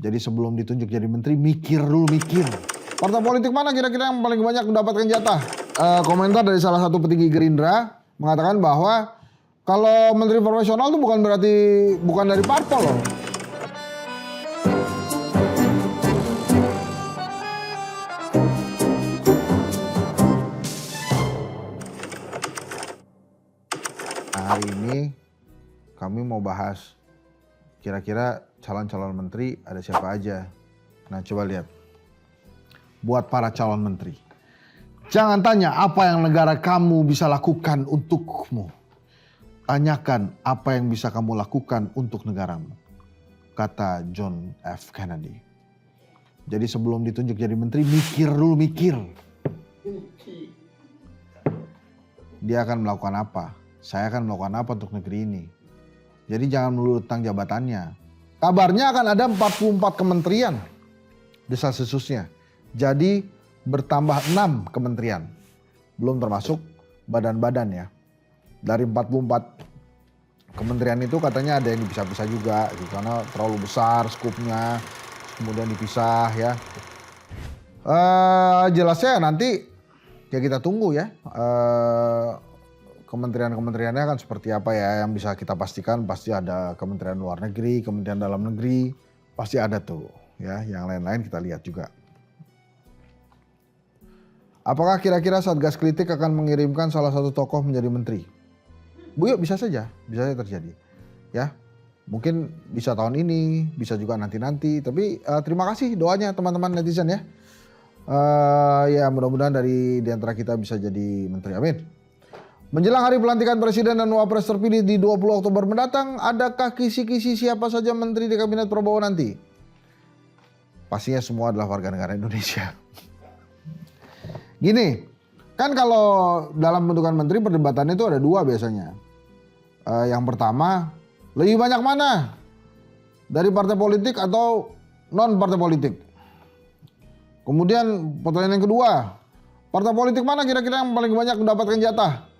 Jadi sebelum ditunjuk jadi menteri, mikir dulu, mikir. Partai politik mana kira-kira yang paling banyak mendapatkan jatah? Komentar dari salah satu petinggi Gerindra mengatakan bahwa kalau menteri profesional itu bukan berarti bukan dari parpol loh. Hari ini kami mau bahas kira-kira calon-calon menteri ada siapa aja. Nah coba lihat. Buat para calon menteri. Jangan tanya apa yang negara kamu bisa lakukan untukmu. Tanyakan apa yang bisa kamu lakukan untuk negaramu. Kata John F. Kennedy. Jadi sebelum ditunjuk jadi menteri, mikir dulu, mikir. Dia akan melakukan apa? Saya akan melakukan apa untuk negeri ini? Jadi jangan melulu tentang jabatannya. Kabarnya akan ada 44 kementerian. Desas-desusnya. Jadi bertambah 6 kementerian. Belum termasuk badan-badan ya. Dari 44 kementerian itu katanya ada yang dipisah-pisah juga. Gitu, karena terlalu besar skupnya. Kemudian dipisah ya. Jelasnya nanti ya kita tunggu ya. Kementerian-kementeriannya kan seperti apa ya, yang bisa kita pastikan pasti ada Kementerian Luar Negeri, Kementerian Dalam Negeri, pasti ada tuh ya, yang lain-lain kita lihat juga. Apakah kira-kira Satgas Kritik akan mengirimkan salah satu tokoh menjadi menteri? Buyuk, bisa saja terjadi ya. Mungkin bisa tahun ini, bisa juga nanti-nanti, tapi terima kasih doanya teman-teman netizen ya. Ya mudah-mudahan di antara kita bisa jadi menteri, amin. Menjelang hari pelantikan Presiden dan Wapres terpilih di 20 Oktober mendatang, adakah kisi-kisi siapa saja menteri di kabinet Prabowo nanti? Pastinya semua adalah warga negara Indonesia. Gini, kan kalau dalam bentukan menteri perdebatannya itu ada dua biasanya. Yang pertama, lebih banyak mana? Dari partai politik atau non partai politik? Kemudian pertanyaan yang kedua, partai politik mana kira-kira yang paling banyak mendapatkan jatah?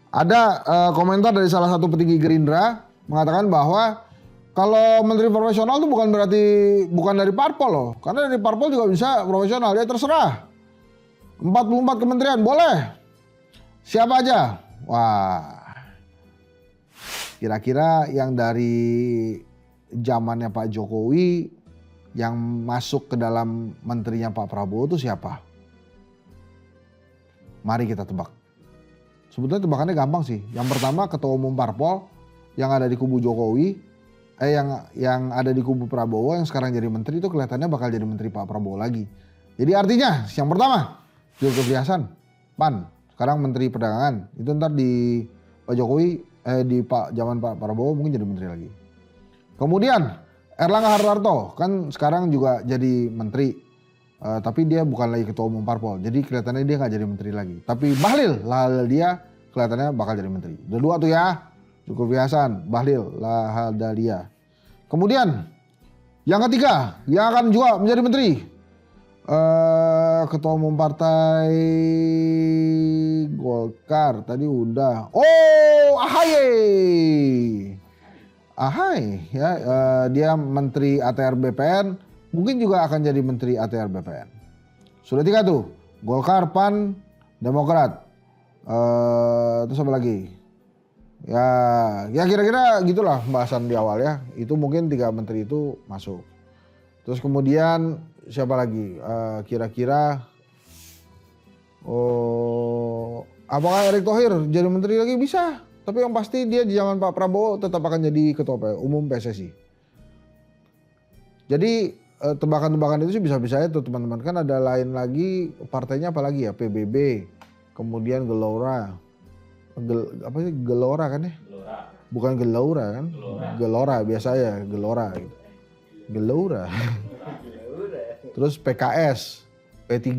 Ada komentar dari salah satu petinggi Gerindra mengatakan bahwa kalau menteri profesional itu bukan berarti bukan dari parpol loh. Karena dari parpol juga bisa profesional, ya terserah. 44 kementerian boleh. Siapa aja? Wah. Kira-kira yang dari zamannya Pak Jokowi yang masuk ke dalam menterinya Pak Prabowo itu siapa? Mari kita tebak. Sebetulnya tebakannya gampang sih. Yang pertama ketua umum parpol yang ada di kubu Jokowi, yang ada di kubu Prabowo yang sekarang jadi menteri itu kelihatannya bakal jadi menteri Pak Prabowo lagi. Jadi artinya yang pertama Zulkifli Hasan, PAN, sekarang menteri perdagangan. Itu ntar di Pak Jokowi, di zaman Pak Prabowo mungkin jadi menteri lagi. Kemudian Erlangga Hartarto kan sekarang juga jadi menteri. Tapi dia bukan lagi ketua umum parpol, jadi kelihatannya dia nggak jadi menteri lagi. Tapi Bahlil Lahadalia kelihatannya bakal jadi menteri. Udah dua tuh ya, Zulkifli Hasan, Bahlil Lahadalia. Kemudian yang ketiga yang akan juga menjadi menteri, ketua umum partai Golkar tadi udah. Oh, Ahy ya, dia menteri ATR BPN. Mungkin juga akan jadi menteri ATR BPN. Sudah 3 tuh. Golkar, PAN, Demokrat. Terus apa lagi? Ya kira-kira gitulah pembahasan di awal ya. Itu mungkin 3 menteri itu masuk. Terus kemudian siapa lagi? Kira-kira apakah Erick Thohir jadi menteri lagi? Bisa. Tapi yang pasti dia di zaman Pak Prabowo tetap akan jadi ketua umum PSSI. Jadi tebakan-tebakan itu sih bisa-bisa itu teman-teman. Kan ada lain lagi partainya apa lagi ya, PBB, kemudian Gelora, apa sih Gelora kan ya? Gelora. Bukan Gelora kan? Gelora biasa ya, Gelora. Gelora. Terus PKS, P3,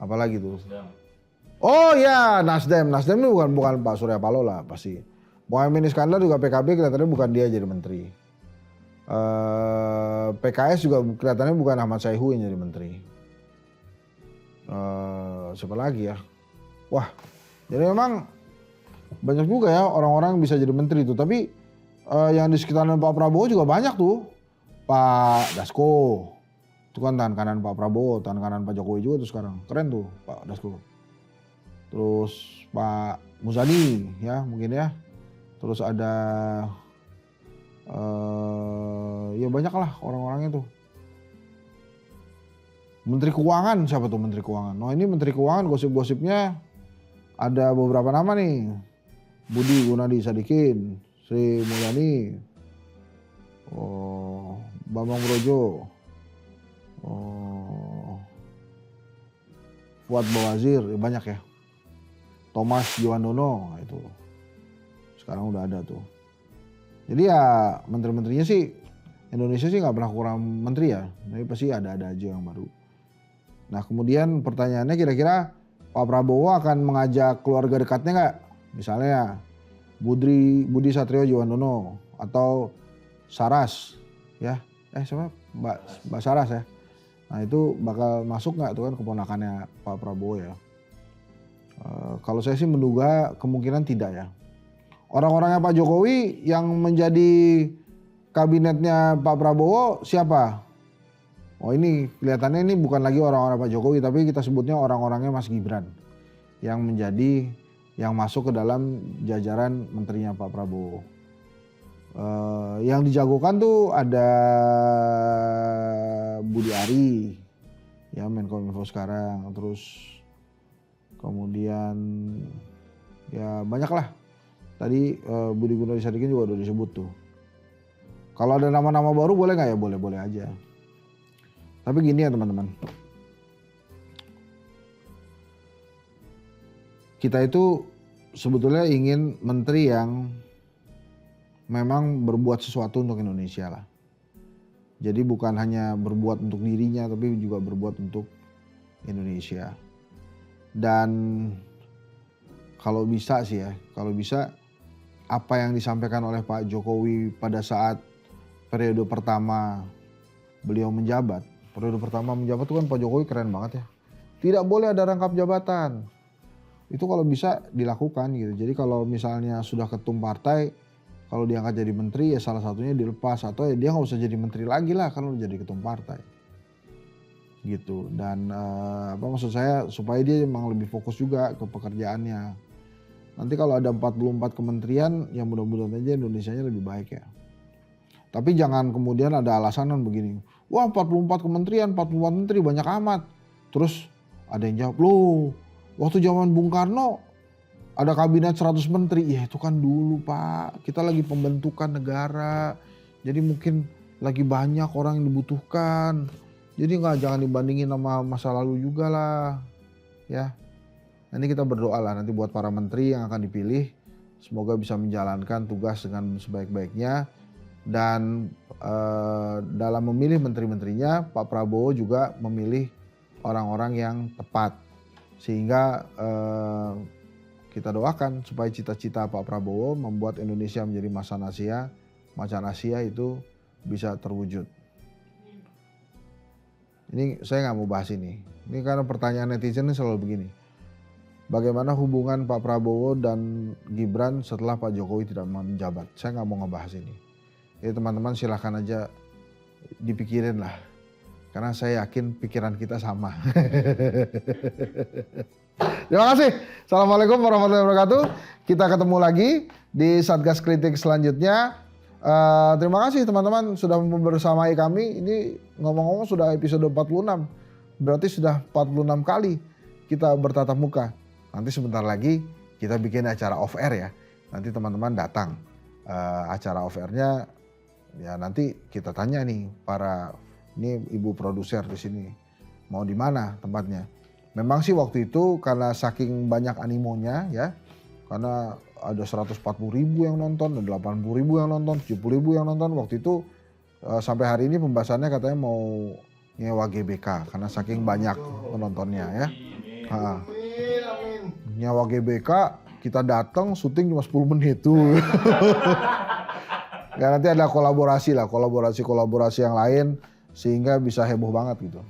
apa lagi tuh? Oh ya Nasdem ini bukan Pak Surya Paloh lah pasti. Muhaimin Iskandar juga PKB kelihatannya bukan dia jadi menteri. PKS juga kelihatannya bukan Ahmad Saihu yang jadi menteri. Siapa lagi ya? Wah, jadi memang banyak juga ya orang-orang bisa jadi menteri itu. Tapi yang di sekitaran Pak Prabowo juga banyak tuh. Pak Dasko. Itu kan tangan kanan Pak Prabowo, tangan kanan Pak Jokowi juga tuh sekarang. Keren tuh Pak Dasko. Terus Pak Muzani ya mungkin ya. Terus ada ya banyak lah orang-orangnya tuh. Menteri Keuangan siapa tuh Menteri Keuangan? Nah ini Menteri Keuangan gosip-gosipnya ada beberapa nama nih. Budi Gunadi Sadikin, Sri Mulyani, Bambang Brojo, Fuad Bawazir, ya banyak ya. Thomas Johandono itu sekarang udah ada tuh. Jadi ya menteri-menterinya sih Indonesia sih nggak pernah kurang menteri ya, tapi pasti ada aja yang baru. Nah kemudian pertanyaannya kira-kira Pak Prabowo akan mengajak keluarga dekatnya nggak? Misalnya Budi Satrio Djiwandono atau Saras ya, siapa? Mbak Saras ya. Nah itu bakal masuk nggak tuh kan keponakannya Pak Prabowo ya. Kalau saya sih menduga kemungkinan tidak ya. Orang-orangnya Pak Jokowi yang menjadi kabinetnya Pak Prabowo siapa? Oh ini kelihatannya ini bukan lagi orang-orang Pak Jokowi tapi kita sebutnya orang-orangnya Mas Gibran yang masuk ke dalam jajaran menterinya Pak Prabowo. Yang dijagokan tuh ada Budi Ari ya Menkominfo sekarang, terus kemudian ya banyak lah. Tadi Budi Gunadi Sadikin juga udah disebut tuh. Kalau ada nama-nama baru boleh nggak ya? Boleh-boleh aja. Tapi gini ya teman-teman. Kita itu sebetulnya ingin menteri yang memang berbuat sesuatu untuk Indonesia lah. Jadi bukan hanya berbuat untuk dirinya tapi juga berbuat untuk Indonesia. Dan kalau bisa sih ya, kalau bisa apa yang disampaikan oleh Pak Jokowi pada saat periode pertama beliau menjabat. Periode pertama menjabat itu kan Pak Jokowi keren banget ya. Tidak boleh ada rangkap jabatan. Itu kalau bisa dilakukan gitu. Jadi kalau misalnya sudah ketum partai, kalau diangkat jadi menteri ya salah satunya dilepas. Atau ya dia nggak usah jadi menteri lagi lah kalau jadi ketum partai. Gitu. Dan maksud saya supaya dia memang lebih fokus juga ke pekerjaannya. Nanti kalau ada 44 kementerian ya mudah-mudahan aja Indonesianya lebih baik ya. Tapi jangan kemudian ada alasan kan begini. Wah 44 kementerian, 44 menteri banyak amat. Terus ada yang jawab, loh waktu zaman Bung Karno ada kabinet 100 menteri. Ya itu kan dulu Pak, kita lagi pembentukan negara. Jadi mungkin lagi banyak orang yang dibutuhkan. Jadi jangan dibandingin sama masa lalu juga lah. Ya, nanti kita berdoa lah nanti buat para menteri yang akan dipilih. Semoga bisa menjalankan tugas dengan sebaik-baiknya. Dan dalam memilih menteri-menterinya Pak Prabowo juga memilih orang-orang yang tepat sehingga kita doakan supaya cita-cita Pak Prabowo membuat Indonesia menjadi macan Asia itu bisa terwujud. Ini saya nggak mau bahas ini karena pertanyaan netizen ini selalu begini, bagaimana hubungan Pak Prabowo dan Gibran setelah Pak Jokowi tidak menjabat? Saya nggak mau ngebahas ini. Jadi teman-teman silahkan aja dipikirin lah. Karena saya yakin pikiran kita sama. Terima kasih. Assalamualaikum warahmatullahi wabarakatuh. Kita ketemu lagi di Satgas Kritik selanjutnya. Terima kasih teman-teman sudah membersamai kami. Ini ngomong-ngomong sudah episode 46. Berarti sudah 46 kali kita bertatap muka. Nanti sebentar lagi kita bikin acara off air ya. Nanti teman-teman datang. Acara off airnya ya nanti kita tanya nih ini ibu produser di sini mau di mana tempatnya. Memang sih waktu itu karena saking banyak animonya ya, karena ada 140.000 yang nonton, ada 80.000 yang nonton, 70.000 yang nonton. Waktu itu sampai hari ini pembahasannya katanya mau nyewa GBK karena saking banyak penontonnya ya. Nyewa GBK kita datang syuting cuma 10 menit tuh. Ya nanti ada kolaborasi yang lain sehingga bisa heboh banget gitu.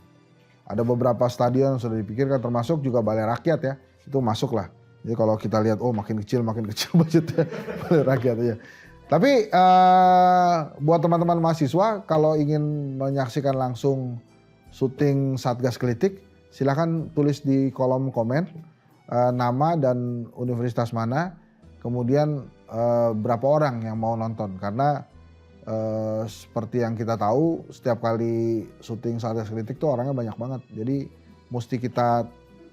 Ada beberapa stadion yang sudah dipikirkan termasuk juga Balai Rakyat ya. Itu masuk lah. Jadi kalau kita lihat makin kecil budgetnya Balai Rakyat aja. Tapi buat teman-teman mahasiswa kalau ingin menyaksikan langsung syuting Satgas Kritik, silakan tulis di kolom komen nama dan universitas mana, kemudian berapa orang yang mau nonton. Karena seperti yang kita tahu, setiap kali syuting Satgas Kritik tuh orangnya banyak banget. Jadi mesti kita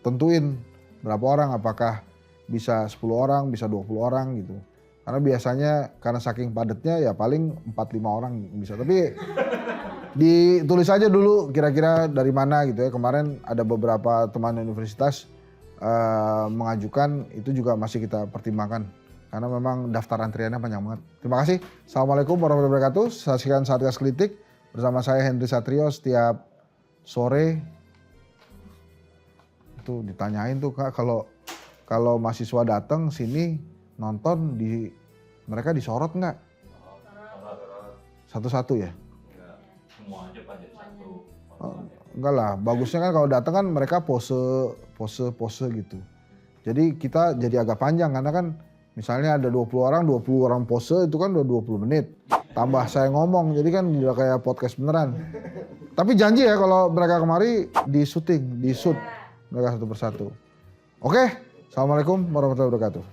tentuin berapa orang, apakah bisa 10 orang, bisa 20 orang gitu. Karena biasanya karena saking padatnya ya paling 4-5 orang bisa. Tapi ditulis aja dulu kira-kira dari mana gitu ya. Kemarin ada beberapa teman universitas mengajukan, itu juga masih kita pertimbangkan. Karena memang daftar antriannya panjang banget. Terima kasih. Assalamualaikum warahmatullahi wabarakatuh. Saksikan Satgas Kritik bersama saya Henry Satrio setiap sore. Itu ditanyain tuh Kak, kalau mahasiswa datang sini nonton mereka disorot nggak? Satu-satu ya? Semua aja Pak jadi satu. Enggak lah, bagusnya kan kalau datang kan mereka pose gitu. Jadi kita jadi agak panjang karena kan misalnya ada 20 orang pose itu kan udah 20 menit. Tambah saya ngomong, jadi kan udah kayak podcast beneran. Tapi janji ya kalau mereka kemari di syuting, di shoot mereka satu persatu. Oke, assalamualaikum warahmatullahi wabarakatuh.